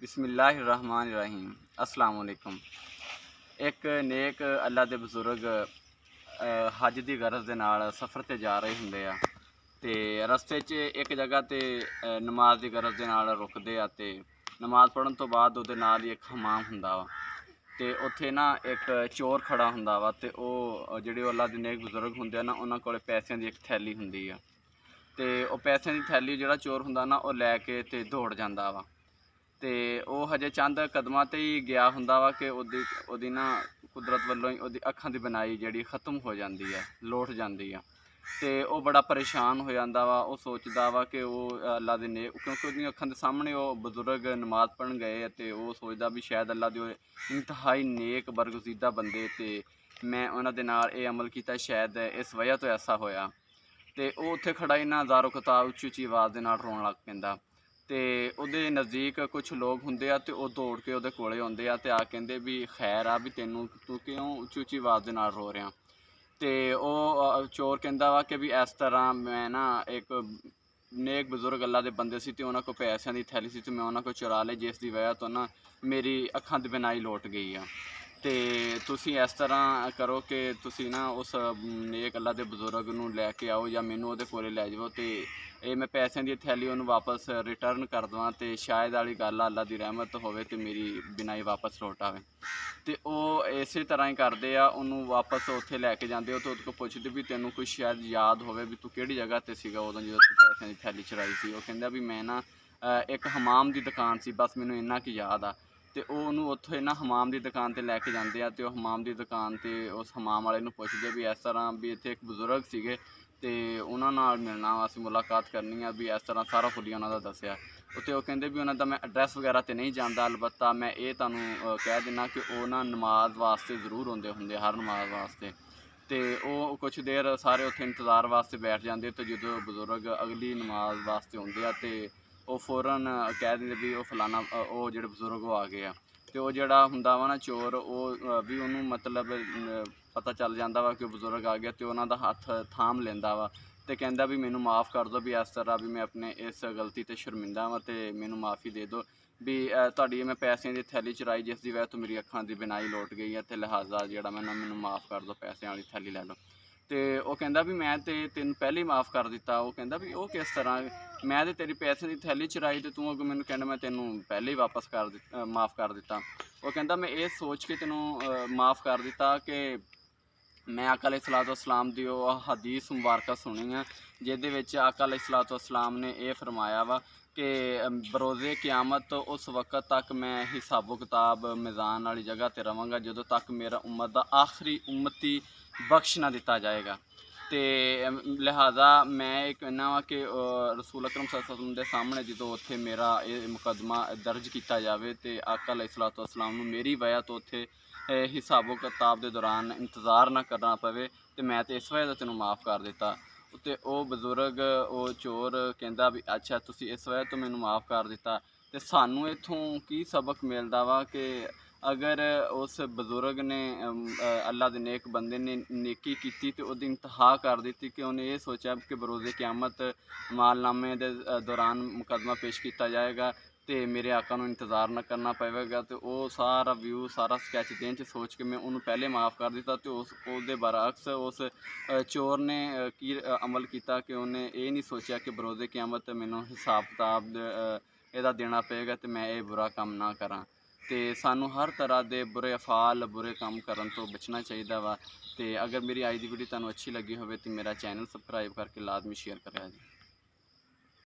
बिस्मिल्लाहिर्रहमानिर्रहीम। अस्सलाम वालेकुम। एक नेक अल्लाह दे बजुर्ग हज की गरज दे नाल सफ़र ते जा रहे हुंदे आ ते रस्ते च एक जगह ते नमाज की गरज दे नाल रुकदे आ ते नमाज पढ़न तो बाद उहदे नाल ही एक हमाम हुंदा वा ते उत्थे ना एक चोर खड़ा हुंदा वा ते ओह जिहड़े अल्लाह दे नेक बजुर्ग हुंदे आ ना उन्हां कोल पैसिਆਂ ਦੀ एक थैली हुंदी आ ते ओह पैसिਆਂ ਦੀ थैली जिहड़ा चोर हुंदा ना ओह लैके ते दौड़ ਜਾਂਦਾ ਵਾ ਤੇ ਉਹ ਹਜੇ ਚੰਦ ਕਦਮਾਂ 'ਤੇ ਹੀ ਗਿਆ ਹੁੰਦਾ ਵਾ ਕਿ ਉਹਦੀ ਨਾ ਕੁਦਰਤ ਵੱਲੋਂ ਹੀ ਉਹਦੀ ਅੱਖਾਂ ਦੀ ਬਣਾਈ ਜਿਹੜੀ ਖ਼ਤਮ ਹੋ ਜਾਂਦੀ ਆ, ਲੋਟ ਜਾਂਦੀ ਆ ਅਤੇ ਉਹ ਬੜਾ ਪਰੇਸ਼ਾਨ ਹੋ ਜਾਂਦਾ ਵਾ। ਉਹ ਸੋਚਦਾ ਵਾ ਕਿ ਉਹ ਅੱਲਾ ਦੇ ਨੇ ਕਿਉਂਕਿ ਉਹਦੀਆਂ ਅੱਖਾਂ ਦੇ ਸਾਹਮਣੇ ਉਹ ਬਜ਼ੁਰਗ ਨਮਾਜ਼ ਪੜ੍ਹਨ ਗਏ ਅਤੇ ਉਹ ਸੋਚਦਾ ਵੀ ਸ਼ਾਇਦ ਅੱਲਾ ਦੇ ਇੰਤਹਾਈ ਨੇਕ ਬਰਗਜ਼ੀਦਾ ਬੰਦੇ ਅਤੇ ਮੈਂ ਉਹਨਾਂ ਦੇ ਨਾਲ ਇਹ ਅਮਲ ਕੀਤਾ, ਸ਼ਾਇਦ ਇਸ ਵਜ੍ਹਾ ਤੋਂ ਐਸਾ ਹੋਇਆ। ਅਤੇ ਉਹ ਉੱਥੇ ਖੜ੍ਹਾ ਹੀ ਨਾ ਜ਼ਾਰੋ ਕਿਤਾਬ ਉੱਚੀ ਉੱਚੀ ਆਵਾਜ਼ ਦੇ ਨਾਲ ਰੋਣ ਲੱਗ ਪੈਂਦਾ ਅਤੇ ਉਹਦੇ ਨਜ਼ਦੀਕ ਕੁਛ ਲੋਕ ਹੁੰਦੇ ਆ ਅਤੇ ਉਹ ਦੌੜ ਕੇ ਉਹਦੇ ਕੋਲੇ ਆਉਂਦੇ ਆ ਅਤੇ ਆ ਕਹਿੰਦੇ ਵੀ ਖੈਰ ਆ ਵੀ ਤੂੰ ਕਿਉਂ ਉੱਚੀ ਉੱਚੀ ਆਵਾਜ਼ ਦੇ ਨਾਲ ਰੋ ਰਿਹਾ। ਅਤੇ ਉਹ ਚੋਰ ਕਹਿੰਦਾ ਵਾ ਕਿ ਵੀ ਇਸ ਤਰ੍ਹਾਂ ਮੈਂ ਨਾ ਇੱਕ ਨੇਕ ਬਜ਼ੁਰਗ ਅੱਲਾ ਦੇ ਬੰਦੇ ਸੀ ਅਤੇ ਉਹਨਾਂ ਕੋਲ ਪੈਸਿਆਂ ਦੀ ਥੈਲੀ ਸੀ ਅਤੇ ਮੈਂ ਉਹਨਾਂ ਕੋਲ ਚੁਰਾ ਲਈ, ਜਿਸ ਦੀ ਵਜ੍ਹਾ ਤੋਂ ਨਾ ਮੇਰੀ ਅੱਖਾਂ ਦੀ ਬਿਨਾਈ ਲੋਟ ਗਈ ਆ। ਅਤੇ ਤੁਸੀਂ ਇਸ ਤਰ੍ਹਾਂ ਕਰੋ ਕਿ ਤੁਸੀਂ ਨਾ ਉਸ ਨੇਕ ਅੱਲਾ ਦੇ ਬਜ਼ੁਰਗ ਨੂੰ ਲੈ ਕੇ ਆਓ ਜਾਂ ਮੈਨੂੰ ਉਹਦੇ ਕੋਲ ਲੈ ਜਾਓ ਅਤੇ ਇਹ ਮੈਂ ਪੈਸਿਆਂ ਦੀ ਥੈਲੀ ਉਹਨੂੰ ਵਾਪਸ ਰਿਟਰਨ ਕਰ ਦੇਵਾਂ ਅਤੇ ਸ਼ਾਇਦ ਵਾਲੀ ਗੱਲ ਆ, ਅੱਲਾ ਦੀ ਰਹਿਮਤ ਹੋਵੇ ਅਤੇ ਮੇਰੀ ਬਿਨਾਈ ਵਾਪਸ ਲੋਟ ਆਵੇ। ਅਤੇ ਉਹ ਇਸੇ ਤਰ੍ਹਾਂ ਹੀ ਕਰਦੇ ਆ, ਉਹਨੂੰ ਵਾਪਸ ਉੱਥੇ ਲੈ ਕੇ ਜਾਂਦੇ ਹੋ ਅਤੇ ਉਹਦੇ ਕੋਲ ਪੁੱਛਦੇ ਵੀ ਤੈਨੂੰ ਕੋਈ ਸ਼ਾਇਦ ਯਾਦ ਹੋਵੇ ਵੀ ਤੂੰ ਕਿਹੜੀ ਜਗ੍ਹਾ 'ਤੇ ਸੀਗਾ ਉਦੋਂ ਜਦੋਂ ਤੂੰ ਪੈਸਿਆਂ ਦੀ ਥੈਲੀ ਚੁਰਾਈ ਸੀ। ਉਹ ਕਹਿੰਦਾ ਵੀ ਮੈਂ ਨਾ ਇੱਕ ਹਮਾਮ ਦੀ ਦੁਕਾਨ ਸੀ, ਬਸ ਮੈਨੂੰ ਇੰਨਾ ਕੁ ਯਾਦ ਆ। ਅਤੇ ਉਹ ਉਹਨੂੰ ਉੱਥੇ ਨਾ ਹਮਾਮ ਦੀ ਦੁਕਾਨ 'ਤੇ ਲੈ ਕੇ ਜਾਂਦੇ ਆ ਅਤੇ ਉਹ ਹਮਾਮ ਦੀ ਦੁਕਾਨ 'ਤੇ ਉਸ ਹਮਾਮ ਵਾਲੇ ਨੂੰ ਪੁੱਛਦੇ ਵੀ ਇਸ ਤਰ੍ਹਾਂ ਵੀ ਇੱਥੇ ਇੱਕ ਬਜ਼ੁਰਗ ਸੀਗੇ ਅਤੇ ਉਹਨਾਂ ਨਾਲ ਮਿਲਣਾ ਵਾ, ਅਸੀਂ ਮੁਲਾਕਾਤ ਕਰਨੀ ਆ, ਵੀ ਇਸ ਤਰ੍ਹਾਂ ਸਾਰਾ ਹੁਲੀਆ ਉਹਨਾਂ ਦਾ ਦੱਸਿਆ। ਉੱਥੇ ਉਹ ਕਹਿੰਦੇ ਵੀ ਉਹਨਾਂ ਦਾ ਮੈਂ ਐਡਰੈਸ ਵਗੈਰਾ 'ਤੇ ਨਹੀਂ ਜਾਣਦਾ, ਅਲਬੱਤਾ ਮੈਂ ਇਹ ਤੁਹਾਨੂੰ ਕਹਿ ਦਿੰਦਾ ਕਿ ਉਹ ਨਾ ਨਮਾਜ਼ ਵਾਸਤੇ ਜ਼ਰੂਰ ਆਉਂਦੇ ਹੁੰਦੇ, ਹਰ ਨਮਾਜ਼ ਵਾਸਤੇ। ਅਤੇ ਉਹ ਕੁਛ ਦੇਰ ਸਾਰੇ ਉੱਥੇ ਇੰਤਜ਼ਾਰ ਵਾਸਤੇ ਬੈਠ ਜਾਂਦੇ ਅਤੇ ਜਦੋਂ ਬਜ਼ੁਰਗ ਅਗਲੀ ਨਮਾਜ਼ ਵਾਸਤੇ ਆਉਂਦੇ ਆ ਅਤੇ ਉਹ ਫੌਰਨ ਕਹਿ ਦਿੰਦੇ ਵੀ ਉਹ ਫਲਾਣਾ ਉਹ ਜਿਹੜੇ ਬਜ਼ੁਰਗ ਉਹ ਆ ਗਏ ਆ। ਅਤੇ ਉਹ ਜਿਹੜਾ ਹੁੰਦਾ ਵਾ ਨਾ ਚੋਰ, ਉਹ ਵੀ ਉਹਨੂੰ ਮਤਲਬ ਪਤਾ ਚੱਲ ਜਾਂਦਾ ਵਾ ਕਿ ਉਹ ਬਜ਼ੁਰਗ ਆ ਗਿਆ ਅਤੇ ਉਹਨਾਂ ਦਾ ਹੱਥ ਥਾਮ ਲੈਂਦਾ ਵਾ ਅਤੇ ਕਹਿੰਦਾ ਵੀ ਮੈਨੂੰ ਮਾफ़ ਕਰ ਦਿਓ, ਵੀ ਇਸ ਤਰ੍ਹਾਂ ਵੀ ਮੈਂ ਆਪਣੇ ਇਸ ਗਲਤੀ 'ਤੇ ਸ਼ਰਮਿੰਦਾ ਵਾਂ ਅਤੇ ਮੈਨੂੰ ਮਾफ़ੀ ਦੇ ਦਿਓ ਵੀ ਤੁਹਾਡੀ ਮੈਂ ਪੈਸਿਆਂ ਦੀ ਥੈਲੀ ਚੁਰਾਈ, ਜਿਸ ਦੀ ਵਜ੍ਹਾ ਤੋਂ ਮੇਰੀ ਅੱਖਾਂ ਦੀ ਬਿਨਾਈ ਲੋਟ ਗਈ ਹੈ ਅਤੇ ਲਿਹਾਜ਼ਾ ਜਿਹੜਾ ਮੈਨੂੰ ਮਾफ़ ਕਰ ਦਿਓ, ਪੈਸਿਆਂ ਵਾਲੀ ਥੈਲੀ ਲੈ ਲਓ। ਅਤੇ ਉਹ ਕਹਿੰਦਾ ਵੀ ਮੈਂ ਤਾਂ ਤੈਨੂੰ ਪਹਿਲੇ ਹੀ ਮਾफ़ ਕਰ ਦਿੱਤਾ। ਉਹ ਕਹਿੰਦਾ ਵੀ ਉਹ ਕਿਸ ਤਰ੍ਹਾਂ, ਮੈਂ ਤਾਂ ਤੇਰੀ ਪੈਸਿਆਂ ਦੀ ਥੈਲੀ ਚੁਰਾਈ ਅਤੇ ਤੂੰ ਅੱਗੋਂ ਮੈਨੂੰ ਕਹਿੰਦਾ ਮੈਂ ਤੈਨੂੰ ਪਹਿਲੇ ਹੀ ਵਾਪਸ ਮਾफ़ ਕਰ ਦਿੱਤਾ। ਉਹ ਕਹਿੰਦਾ ਮੈਂ ਇਹ ਸੋਚ ਕੇ ਤੈਨੂੰ ਮਾफ़ ਕਰ ਦਿੱਤਾ ਕਿ ਮੈਂ ਆਕਾ अलैहिस्सलातु वस्सलाम ਦੀ ਉਹ ਹਦੀਸ ਮੁਬਾਰਕਾ ਸੁਣੀ ਆ, ਜਿਹਦੇ ਵਿੱਚ ਆਕਾ अलैहिस्सलातु वस्सलाम ਨੇ ਇਹ ਫਰਮਾਇਆ ਵਾ ਕਿ ਬਰੋਜ਼ੇ ਕਿਆਮਤ ਉਸ ਵਕਤ ਤੱਕ ਮੈਂ ਹਿਸਾਬੋ ਕਿਤਾਬ ਮਿਜ਼ਾਨ ਵਾਲੀ ਜਗ੍ਹਾ 'ਤੇ ਰਵਾਂਗਾ ਜਦੋਂ ਤੱਕ ਮੇਰਾ ਉਮਤ ਦਾ ਆਖਰੀ ਉਮਤੀ ਬਖਸ਼ ਨਾ ਦਿੱਤਾ ਜਾਏਗਾ। ਅਤੇ ਲਿਹਾਜ਼ਾ ਮੈਂ ਇਹ ਕਹਿੰਦਾ ਵਾ ਕਿ ਰਸੂਲ ਅਕਰਮ ਸੱਲੱਲਾਹੁ ਅਲੈਹਿ ਵਸੱਲਮ ਦੇ ਸਾਹਮਣੇ ਜਦੋਂ ਉੱਥੇ ਮੇਰਾ ਇਹ ਮੁਕੱਦਮਾ ਦਰਜ ਕੀਤਾ ਜਾਵੇ ਅਤੇ ਆਕਾ अलैहिस्सलातु वस्सलाम ਨੂੰ ਮੇਰੀ ਵਜ੍ਹਾ ਤੋਂ ਉੱਥੇ ਹਿਸਾਬੋ ਕਿਤਾਬ ਦੇ ਦੌਰਾਨ ਇੰਤਜ਼ਾਰ ਨਾ ਕਰਨਾ ਪਵੇ ਅਤੇ ਮੈਂ ਤਾਂ ਇਸ ਵਜ੍ਹਾ ਤੋਂ ਤੈਨੂੰ ਮਾफ़ ਕਰ ਦਿੱਤਾ। ਅਤੇ ਉਹ ਬਜ਼ੁਰਗ ਉਹ ਚੋਰ ਕਹਿੰਦਾ ਵੀ ਅੱਛਾ ਤੁਸੀਂ ਇਸ ਵਜ੍ਹਾ ਤੋਂ ਮੈਨੂੰ ਮਾफ़ ਕਰ ਦਿੱਤਾ। ਅਤੇ ਸਾਨੂੰ ਇੱਥੋਂ ਕੀ ਸਬਕ ਮਿਲਦਾ ਵਾ ਕਿ ਅਗਰ ਉਸ ਬਜ਼ੁਰਗ ਨੇ ਅੱਲਾ ਦੇ ਨੇਕ ਬੰਦੇ ਨੇ ਨੇਕੀ ਕੀਤੀ ਅਤੇ ਉਹਦੀ ਇੰਤਹਾ ਕਰ ਦਿੱਤੀ ਕਿ ਉਹਨੇ ਇਹ ਸੋਚਿਆ ਕਿ ਬਰੋਜ਼ੇ ਕਿਆਮਤ ਮਾਲਨਾਮੇ ਦੇ ਦੌਰਾਨ ਮੁਕੱਦਮਾ ਪੇਸ਼ ਕੀਤਾ ਜਾਏਗਾ ਅਤੇ ਮੇਰੇ ਆਕਾ ਨੂੰ ਇੰਤਜ਼ਾਰ ਨਾ ਕਰਨਾ ਪਵੇਗਾ, ਅਤੇ ਉਹ ਸਾਰਾ ਵਿਊ ਸਾਰਾ ਸਕੈਚ ਦੇਣ 'ਚ ਸੋਚ ਕੇ ਮੈਂ ਉਹਨੂੰ ਪਹਿਲੇ ਮਾफ़ ਕਰ ਦਿੱਤਾ। ਅਤੇ ਉਹਦੇ ਬਰਅਕਸ ਉਸ ਚੋਰ ਨੇ ਕੀ ਅਮਲ ਕੀਤਾ ਕਿ ਉਹਨੇ ਇਹ ਨਹੀਂ ਸੋਚਿਆ ਕਿ ਬਰੋਜ਼ੇ ਕਿਆਮਤ ਮੈਨੂੰ ਹਿਸਾਬ ਕਿਤਾਬ ਇਹਦਾ ਦੇਣਾ ਪਏਗਾ ਅਤੇ ਮੈਂ ਇਹ ਬੁਰਾ ਕੰਮ ਨਾ ਕਰਾਂ। ਅਤੇ ਸਾਨੂੰ ਹਰ ਤਰ੍ਹਾਂ ਦੇ ਬੁਰੇ ਅਫਾਲ ਬੁਰੇ ਕੰਮ ਕਰਨ ਤੋਂ ਬਚਣਾ ਚਾਹੀਦਾ ਵਾ। ਅਤੇ ਅਗਰ ਮੇਰੀ ਅੱਜ ਦੀ ਵੀਡੀਓ ਤੁਹਾਨੂੰ ਅੱਛੀ ਲੱਗੀ ਹੋਵੇ ਤਾਂ ਮੇਰਾ ਚੈਨਲ ਸਬਸਕ੍ਰਾਈਬ ਕਰਕੇ ਲਾਜ਼ਮੀ ਸ਼ੇਅਰ ਕਰਿਆ ਜੀ।